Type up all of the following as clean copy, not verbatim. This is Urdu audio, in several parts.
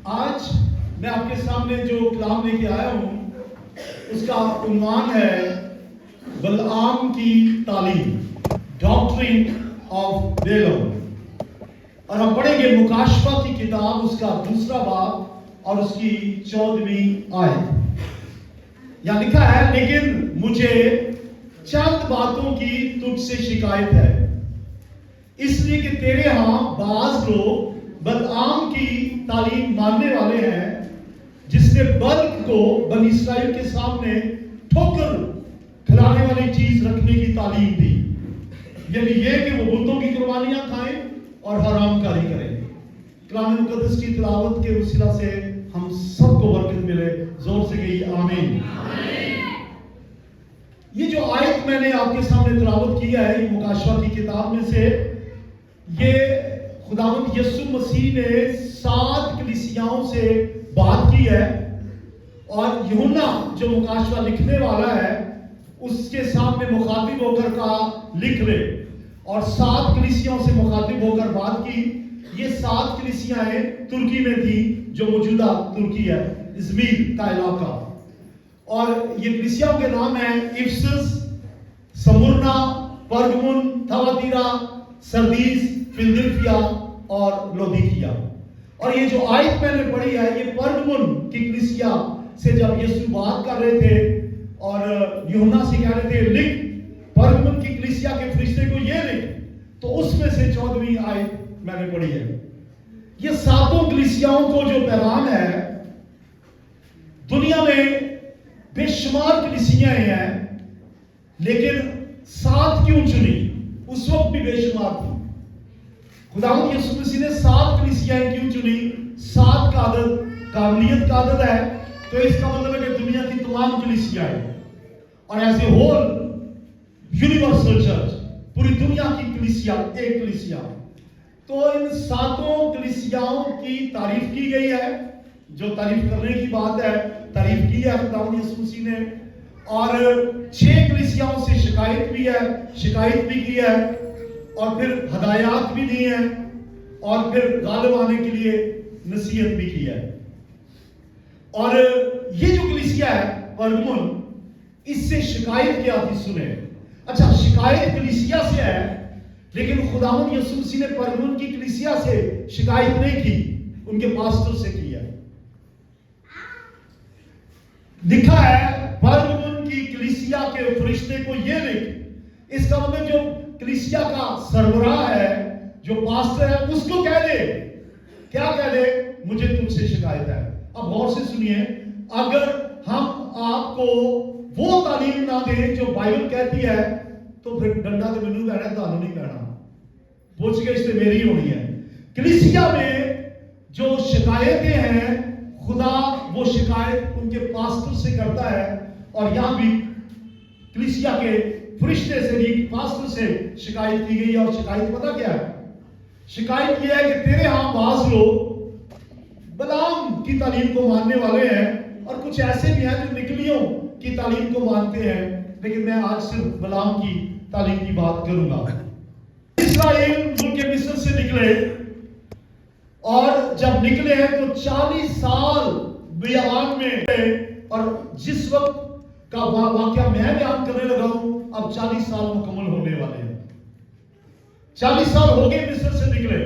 آج میں آپ کے سامنے جو کلام لے کے آیا ہوں اس کا عنوان ہے بلعام کی تعلیم، ڈاکٹرین آف بیلام، اور ہم پڑھیں گے مکاشفہ کی کتاب اس کا 2 باب اور اس کی 14ویں آیت۔ یہاں لکھا ہے، لیکن مجھے چند باتوں کی تجھ سے شکایت ہے، اس لیے کہ تیرے ہاں بعض لوگ بلعام کی تعلیم ماننے والے ہیں، جس نے بلق کو بنی اسرائیل کے سامنے ٹھوکر کھلانے والی چیز رکھنے کی تعلیم دی، یعنی یہ کہ وہ بتوں کی قربانیاں کھائیں اور حرام کاری کریں۔ کلام مقدس کی تلاوت کے وسیلہ سے ہم سب کو برکت ملے، زور سے کہیے آمین۔ یہ جو آیت میں نے آپ کے سامنے تلاوت کیا ہے، یہ مکاشفہ کی کتاب میں سے، یہ خداوند یسوع مسیح نے 7 کلیسیاؤں سے بات کی ہے، اور یوحنا جو مکاشفہ لکھنے والا ہے اس کے سامنے مخاطب ہو کر کہا لکھ لے، اور 7 کلیسیاؤں سے مخاطب ہو کر بات کی۔ یہ 7 کلیسیاں ترکی میں تھی، جو موجودہ ترکی ہے، ازمیر کا علاقہ، اور یہ کلیسیاؤں کے نام ہیں افسس، سمرنا، پرگمن، تھواتیرا، سردیس، فلدلفیا اور لودیکیا۔ اور یہ جو آیت میں نے پڑھی ہے، یہ پرگمن کی کلیسیا سے جب یسوع بات کر رہے تھے اور یوحنا سے کہہ رہے تھے لکھ پرگمن کی کلیسیا کے فرشتے کو یہ لکھ، تو اس میں سے 14ویں آیت میں نے پڑھی ہے۔ یہ 7 کلیسیاؤں کو جو پیغام ہے، دنیا میں بے شمار کلیسیاں ہیں، لیکن 7 کیوں چنی؟ اس وقت بھی بے شمار تھی۔ خداوند یسوع مسیح نے 7 کلیسیاں کیوں چنی؟ 7 کا عدد کاملیت کا عدد ہے، تو اس کا مطلب ہے کہ دنیا کی تمام کلیسیاں ہیں، اور as a whole universal church, پوری دنیا کی کلیسیا ایک کلیسیا۔ تو ان 7 کلیسیاؤں کی تعریف کی گئی ہے، جو تعریف کرنے کی بات ہے، تعریف کی ہے خداوند یسوع مسیح نے، اور 6 کلیسیاؤں سے شکایت بھی کی ہے، اور پھر ہدایات بھی دی ہیں، اور پھر غالب آنے کے لیے نصیحت بھی کی ہے۔ اور یہ جو کلیسیا ہے پرگمن، اس سے شکایت کیا تھی سنیں۔ اچھا، شکایت کلیسیا سے ہے، لیکن خداوند یسوع مسیح نے پرگمن کی کلیسیا سے شکایت نہیں کی، ان کے پاسٹر سے کی ہے۔ لکھا ہے پرگمن کی کلیسیا کے فرشتے کو یہ لکھ، اس کا مطلب جو کلیسیا کا سربراہ ہے، جو پاسٹر ہے، اس کو کہہ دے، کیا کہہ دے؟ مجھے تم سے شکایت ہے۔ اب غور سے سنیے، اگر ہم آپ کو وہ تعلیم نہ دیں جو بائبل کہتی ہے، تو پھر ڈنڈا تو مینوں پینا، تانوں نہیں پینا، پوچھ کے اس سے میری ہونی ہے۔ کلیسیا میں جو شکایتیں ہیں، خدا وہ شکایت ان کے پاسٹر سے کرتا ہے، اور یہاں بھی کلیسیا کے فرشتے سے بھی پاسٹر سے شکایت کی گئی، اور شکایت پتہ کیا ہے؟ شکایت یہ ہے کہ تیرے ہاں بعض لوگ بلعام کی تعلیم کو ماننے والے ہیں، اور کچھ ایسے بھی ہیں جو نکلیوں کی تعلیم کو مانتے ہیں، لیکن میں آج صرف بلعام کی تعلیم کی بات کروں گا۔ اسرائیل ملک مصر سے نکلے، اور جب نکلے ہیں تو 40 سال بیابان میں، اور جس وقت کا واقعہ میں بیان کرنے لگا ہوں، اب 40 سال مکمل ہونے والے ہیں۔ 40 سال ہو گئے مصر سے نکلے،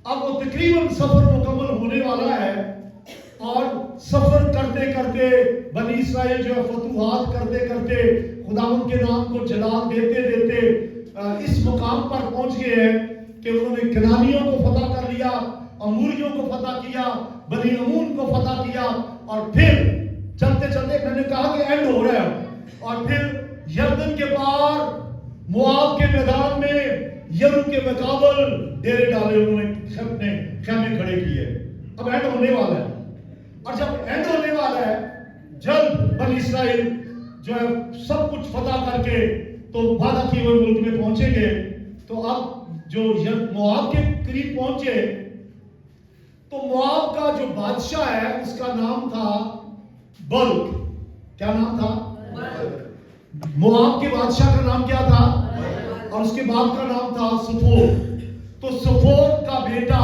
اب وہ تقریباً سفر مکمل ہونے والا ہے، اور سفر کرتے کرتے بنی اسرائیل جو ہے فتوحات کرتے کرتے خداوند کے نام کو جلال دیتے دیتے اس مقام پر پہنچ گئے ہیں کہ انہوں نے کنانیوں کو فتح کر لیا، اموریوں کو فتح کیا، بنی امون کو فتح کیا، اور پھر چلتے چلتے میں نے کہا کہ اینڈ ہو رہا ہے، اور پھر یردن کے پار مواب کے میدان میں یرو کے مقابل ڈیرے ڈالے، انہوں نے اپنے خیمے کھڑے کیے۔ اب اینڈ ہونے والا ہے، اور جب اینڈ ہونے والا ہے، جلد بنی اسرائیل جو ہے سب کچھ فتح کر کے تو وعدہ کیے ہوئے ملک میں پہنچیں گے، تو اب جو مواب کے قریب پہنچے، تو مواب کا جو بادشاہ ہے اس کا نام تھا بلق۔ کیا نام تھا؟ مواب کے بادشاہ کا نام کیا تھا؟ اور اس کے باپ کا نام تھا سفور۔ تو سفور کا بیٹا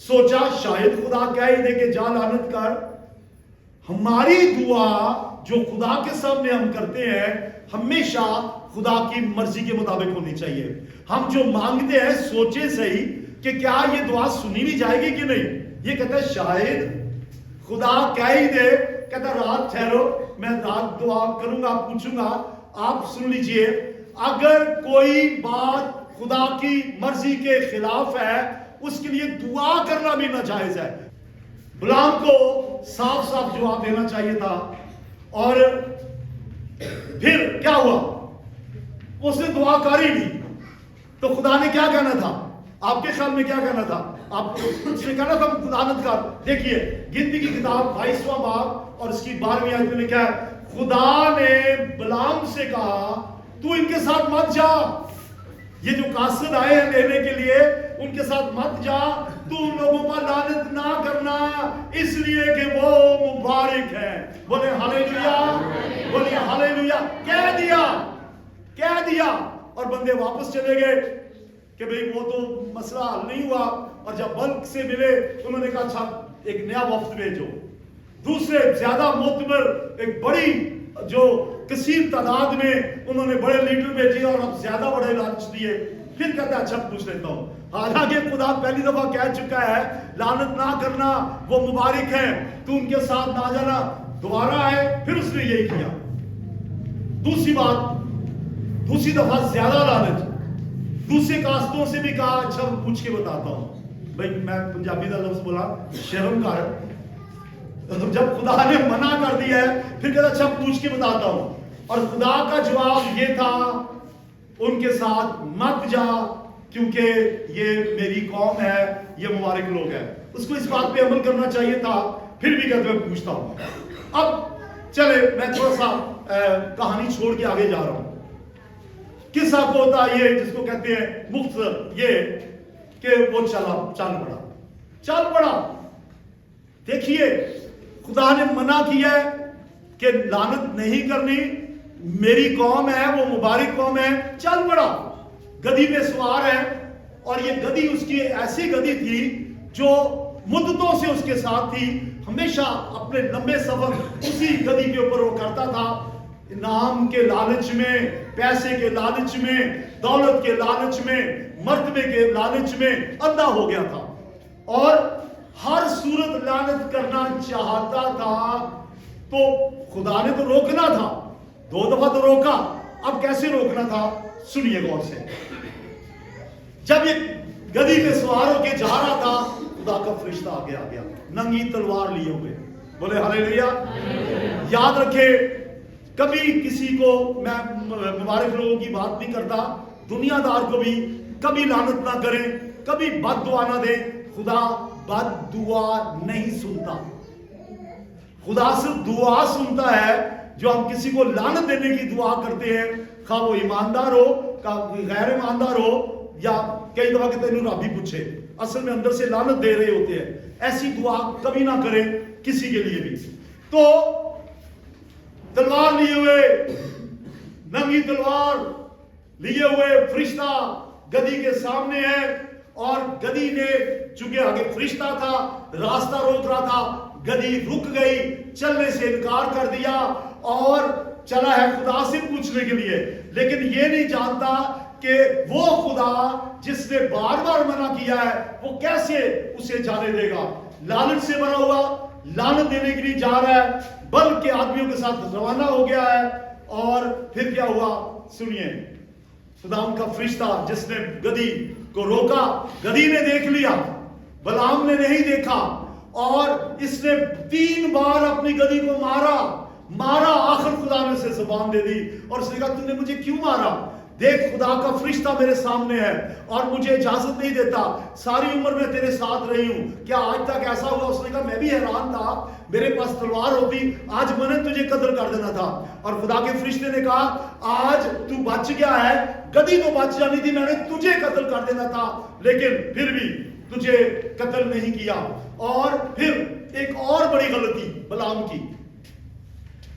سوچا شاید خدا کہہ ہی دے کہ جا لعنت کر. ہماری دعا جو خدا کے سامنے ہم کرتے ہیں ہمیشہ خدا کی مرضی کے مطابق ہونی چاہیے. ہم جو مانگتے ہیں سوچے صحیح کہ کیا یہ دعا سنی بھی جائے گی کہ نہیں. یہ کہتا ہے شاید خدا کہہ ہی دے, کہتا رات ٹھہرو میں رات دعا کروں گا, پوچھوں گا, آپ سن لیجئے. اگر کوئی بات خدا کی مرضی کے خلاف ہے اس کے لیے دعا کرنا بھی ناجائز ہے. بلام کو صاف صاف جواب دینا چاہیے تھا. اور پھر کیا ہوا, اس نے دعا کری نہیں تو خدا نے کیا کہنا تھا؟ آپ کے خیال میں کیا کہنا تھا؟ آپ اس نے کہنا تھا خداوند کا. دیکھیے گنتی کی کتاب 22واں باب اور اس کی 12ویں آیت میں لکھا ہے خدا نے بلام سے کہا تو ان کے ساتھ مت جا. یہ جو قاصد آئے ہیں لینے کے لیے ان کے ساتھ مت جا, تو ان لوگوں پر لعنت نہ کرنا اس لیے کہ وہ مبارک ہیں. بولے ہاللیلویا, بولے ہاللیلویا. کہہ دیا اور بندے واپس چلے گئے کہ بھئی وہ تو مسئلہ حل نہیں ہوا. اور جب بلک سے ملے انہوں نے کہا اچھا ایک نیا وفد بھیجو. دوسرے زیادہ معتبر ایک بڑی جو کثیر تعداد میں انہوں نے بڑے لیڈر بھیجے اور اب زیادہ بڑے لالچ دیے. پھر کہتا ہے اچھا پوچھ لیتا ہوں. حالانکہ خدا پہلی دفعہ کہہ چکا ہے لعنت نہ کرنا وہ مبارک ہے, تو ان کے ساتھ نہ جانا. دوبارہ آئے پھر اس نے یہی کیا. دوسری بات, دوسری دفعہ زیادہ لعنت. دوسرے کاستوں سے بھی کہا اچھا پوچھ کے بتاتا ہوں. بھائی میں پنجابی کا لفظ بولا شرم کر. جب خدا نے منع کر دیا ہے پھر کہتا اچھا پوچھ کے بتاتا ہوں. اور خدا کا جواب یہ تھا ان کے ساتھ مت جا کیونکہ یہ میری قوم ہے, یہ مبارک لوگ ہیں. اس کو اس بات پہ عمل کرنا چاہیے تھا. پھر بھی کہتے میں پوچھتا ہوں. اب چلے میں تھوڑا سا کہانی چھوڑ کے آگے جا رہا ہوں. قصہ کو ہوتا ہے یہ جس کو کہتے ہیں مختصر یہ کہ وہ چل پڑا. دیکھیے خدا نے منع کیا ہے کہ لعنت نہیں کرنی, میری قوم ہے وہ مبارک قوم ہے. چل پڑا, گدی پہ سوار ہے. اور یہ گدی اس کی ایسی گدی تھی جو مدتوں سے اس کے ساتھ تھی. ہمیشہ اپنے لمبے سفر اسی گدی کے اوپر وہ کرتا تھا. نام کے لالچ میں, پیسے کے لالچ میں, دولت کے لالچ میں, مرتبے کے لالچ میں اندھا ہو گیا تھا اور ہر صورت لعنت کرنا چاہتا تھا. تو خدا نے تو روکنا تھا, 2 دفعہ تو روکا. اب کیسے روکنا تھا سنیے غور سے. جب یہ گدی پہ سوار ہو کے جا رہا تھا خدا کا فرشتہ آگے آ گیا ننگی تلوار لیے ہوئے. بولے ہاللیلویا. یاد رکھے کبھی کسی کو, میں مبارک لوگوں کی بات نہیں کرتا, دنیا دار کو بھی کبھی لعنت نہ کریں, کبھی بد دعا نہ دیں. خدا بد دعا نہیں سنتا. خدا صرف دعا سنتا ہے جو ہم کسی کو لعنت دینے کی دعا کرتے ہیں, خواہ وہ ایماندار ہو خواہ غیر ایماندار ہو, یا کئی دفعہ کہ تینوں رب ہی پوچھے, اصل میں اندر سے لعنت دے رہے ہوتے ہیں. ایسی دعا کبھی نہ کریں کسی کے لیے بھی. تو تلوار لیے ہوئے, ننگی تلوار لیے ہوئے فرشتہ گدی کے سامنے ہے. اور گدی نے چونکہ آگے فرشتہ تھا راستہ روک رہا تھا, گدی رک گئی, چلنے سے انکار کر دیا اور چلا ہے خدا سے پوچھنے کے لیے. لیکن یہ نہیں جانتا کہ وہ خدا جس نے بار بار منع کیا ہے وہ کیسے اسے جانے دے گا. لعنت سے بنا ہوا لعنت دینے کے لیے جا رہا ہے, بلکہ آدمیوں کے ساتھ روانہ ہو گیا ہے. اور پھر کیا ہوا سنیے. خدا ان کا فرشتہ جس نے گدی کو روکا, گدی نے دیکھ لیا, بلعام نے نہیں دیکھا, اور اس نے 3 بار اپنی گدی کو مارا. آخر خدا نے اسے زبان دے دی اور اس نے کہا تم نے مجھے کیوں مارا؟ دیکھ خدا کا فرشتہ میرے سامنے ہے اور مجھے اجازت نہیں دیتا. ساری عمر میں تیرے ساتھ رہی ہوں, کیا آج تک ایسا ہوا؟ اس نے کہا میں بھی حیران تھا, میرے پاس تلوار ہوتی آج میں نے تجھے قتل کر دینا تھا. اور خدا کے فرشتے نے کہا آج تو بچ گیا ہے, گدی تو بچ جانی تھی, میں نے تجھے قتل کر دینا تھا لیکن پھر بھی تجھے قتل نہیں کیا. اور پھر ایک اور بڑی غلطی بلعام کی.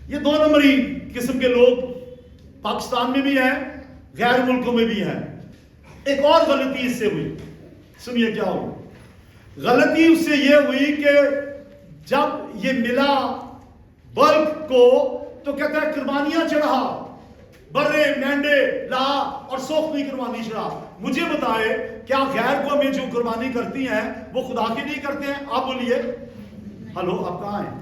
یہ 2 نمبری قسم کے لوگ پاکستان میں بھی ہیں, غیر ملکوں میں بھی ہیں. ایک اور غلطی اس سے ہوئی, سنیے کیا ہو. غلطی اس سے یہ ہوئی کہ جب یہ ملا برق کو تو کہتا ہے قربانیاں چڑھا، برے مینڈے لا اور سوکھنی قربانی چڑھا۔ مجھے بتائے کیا غیر قومیں جو قربانی کرتی ہیں وہ خدا کے لیے کرتے ہیں؟ آپ بولیے ہلو، آپ کہاں ہیں؟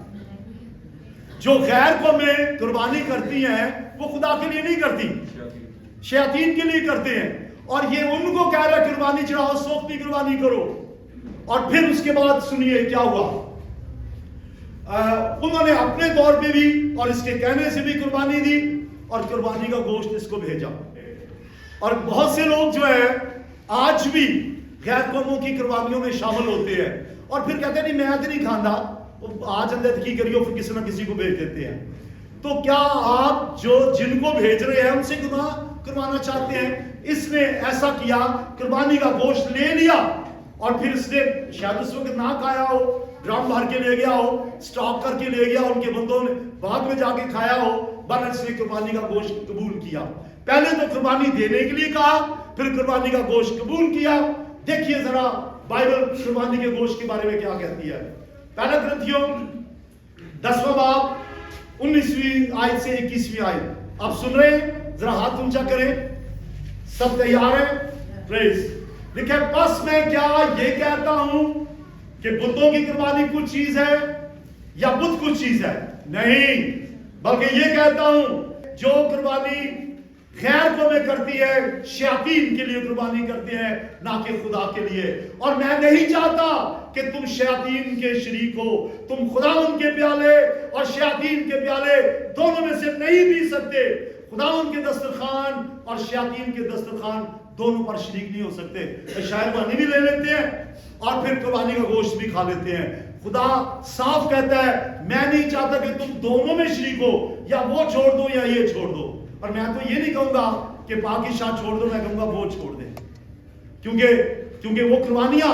جو غیر قومیں قربانی کرتی ہیں وہ خدا کے لیے نہیں کرتی، شیاطین کے لیے کرتے ہیں۔ اور یہ ان کو کہہ رہا ہے قربانی چڑھاؤ، سوکھتی قربانی کرو۔ اور پھر اس کے بعد سنیے کیا ہوا، انہوں نے اپنے طور پہ بھی اور اس کے کہنے سے بھی قربانی دی اور قربانی کا گوشت اس کو بھیجا۔ اور بہت سے لوگ جو ہے آج بھی غیر قوموں کی قربانیوں میں شامل ہوتے ہیں اور پھر کہتے ہیں نہیں میں تو نہیں کھانا، آج اندر کی کریو، پھر کسی نہ کسی کو بھیج دیتے ہیں۔ تو کیا آپ جو جن کو بھیج رہے ہیں ان سے گناہ کروانا چاہتے ہیں؟ اس نے ایسا کیا، قربانی کا گوشت لے لیا اور پھر اس نے شاید اس وقت نہ کھایا ہو، ڈرم بھر کے لے گیا ہو، سٹاک کر کے لے گیا، ان کے بندوں نے بعد میں جا کے کھایا ہو، بس اس نے قربانی کا گوشت قبول کیا۔ پہلے تو قربانی دینے کے لیے کہا، پھر قربانی کا گوشت قبول کیا۔ دیکھیے ذرا بائبل قربانی کے گوشت کے بارے میں کیا کہتی ہے۔ پہلا کرنتھیوں 10واں باب 19ویں آیت سے 21ویں آیت، آپ سن رہے ہیں؟ ذرا ہاتھ اونچا کریں، سب تیار ہیں؟ پریز لکھے، بس میں کیا یہ کہتا ہوں کہ بتوں کی قربانی کچھ چیز ہے یا بت کچھ چیز ہے؟ نہیں، بلکہ یہ کہتا ہوں جو قربانی غیر قومیں کرتی ہے شیاطین کے لیے قربانی کرتے ہیں، نہ کہ خدا کے لیے۔ اور میں نہیں چاہتا کہ تم شیاطین کے شریک ہو، تم خداوند کے پیالے اور شیاطین کے پیالے دونوں میں سے نہیں پی سکتے۔ خداوند کے دسترخوان اور شیاطین کے دسترخوان دونوں پر شریک نہیں ہو سکتے۔ شاید پانی بھی لے لیتے ہیں اور پھر قربانی کا گوشت بھی کھا لیتے ہیں۔ خدا صاف کہتا ہے میں نہیں چاہتا کہ تم دونوں میں شریک ہو، یا وہ چھوڑ دو یا یہ چھوڑ دو۔ اور میں تو یہ نہیں کہوں گا کہ پاکی شاہ چھوڑ دو، میں کہوں گا وہ چھوڑ دیں، کیونکہ وہ قربانیاں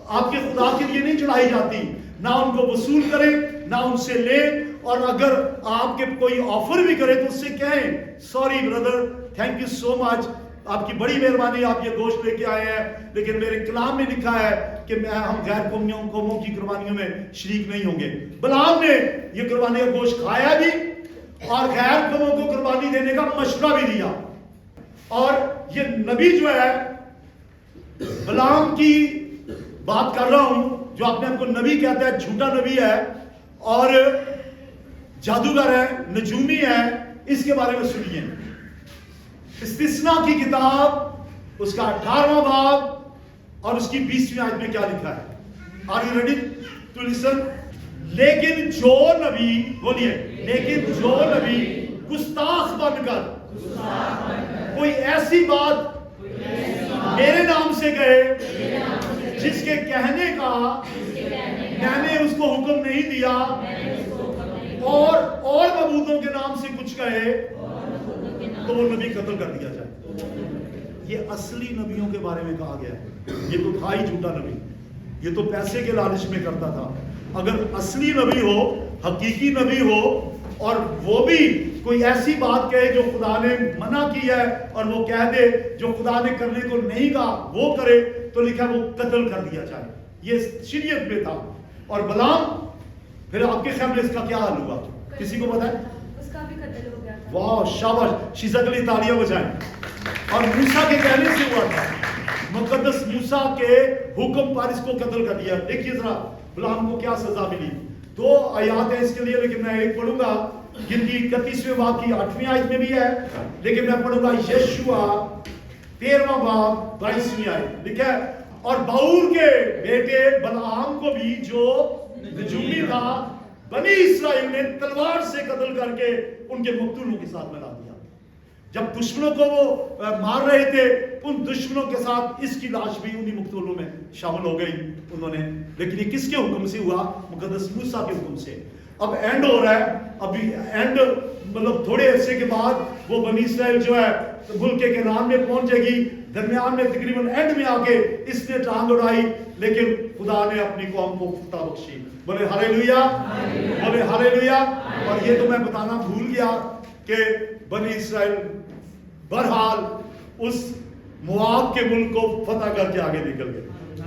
آپ کے خدا کے لیے نہیں چڑھائی جاتی۔ نہ ان کو وصول کریں، نہ ان سے لیں، اور اگر آپ کے کوئی آفر بھی کرے تو اس سے کہیں sorry brother, thank you so much, آپ کی بڑی مہربانی، آپ یہ گوشت لے کے آئے ہیں، لیکن میرے کلام میں لکھا ہے کہ ہم غیر قوموں کی قربانیوں میں شریک نہیں ہوں گے۔ بلعام نے یہ قربانی کا گوشت کھایا بھی اور غیر قوموں کو قربانی دینے کا مشورہ بھی دیا۔ اور یہ نبی جو ہے، بلعام کی بات کر رہا ہوں جو اپنے آپ کو نبی کہتا ہے، جھوٹا نبی ہے اور جادوگر ہے، نجومی ہے، اس کے بارے میں سنیے۔ استثناء کی کتاب اس کا 18واں باب اور اس کی 20ویں آیت میں کیا لکھا ہے؟ Are you ready to listen؟ لیکن جو نبی، بولیے، لیکن جو نبی گستاخ بن کر کوئی ایسی بات میرے نام سے کہے جس کے کہنے کا میں نے اس کو حکم نہیں دیا، اور معبودوں کے نام سے کچھ کہے تو وہ نبی قتل کر دیا جائے۔ یہ اصلی نبیوں کے بارے میں کہا گیا ہے۔ یہ تو تھا ہی جھوٹا نبی، یہ تو پیسے کے لالچ میں کرتا تھا۔ اگر اصلی نبی ہو، حقیقی نبی ہو، اور وہ بھی کوئی ایسی بات کہے جو خدا نے منع کی ہے اور وہ کہہ دے جو خدا نے کرنے کو نہیں کہا وہ کرے، تو لکھا وہ قتل کر دیا جائے۔ یہ شریعت میں تھا۔ اور بلعام، پھر آپ کے خیال میں اس کا کیا حال ہوا؟ کسی کو پتا ہے؟ اس کا بھی قتل ہو گیا۔ واہ، شاباش، شیزہ کے لیے تالیاں بجائیں۔ اور موسیٰ کے کہنے سے ہوا تھا، مقدس موسیٰ کے حکم پر اس کو قتل کر دیا۔ دیکھیے ذرا بلعام کو کیا سزا ملی۔ 2 آیات ہیں اس کے لیے، لیکن میں ایک پڑھوں گا جن کی 31ویں باب کی 8ویں آیت میں بھی ہے، لیکن میں پڑھوں گا یشوع 13واں باب 22ویں آیت۔ لکھا ہے اور باور کے بیٹے بلعام کو بھی جو نجومی تھا بنی اسرائیل نے تلوار سے قتل کر کے ان کے مقتولوں کے ساتھ ملا دیا۔ جب دشمنوں کو وہ مار رہے تھے، ان دشمنوں کے ساتھ اس کی لاش بھی انہی مقتولوں میں شامل ہو گئی انہوں نے۔ لیکن یہ کس کے حکم سے ہوا؟ مقدس موسیٰ کے حکم سے۔ اب اینڈ ہو رہا ہے، ابھی اینڈ مطلب تھوڑے عرصے کے بعد وہ بنی اسرائیل جو ہے ملک کے کنعان میں پہنچ جائے گی۔ درمیان میں تقریباً اینڈ میں آ کے اس نے ٹانگ اڑائی، لیکن خدا نے اپنی قوم کو فتح بخشی۔ بولے ہالےلویا، بولے ہالےلویا۔ اور یہ تو میں بتانا بھول گیا کہ بنی اسرائیل بہرحال اس مواب کے ملک کو فتح کر کے آگے نکل گئے۔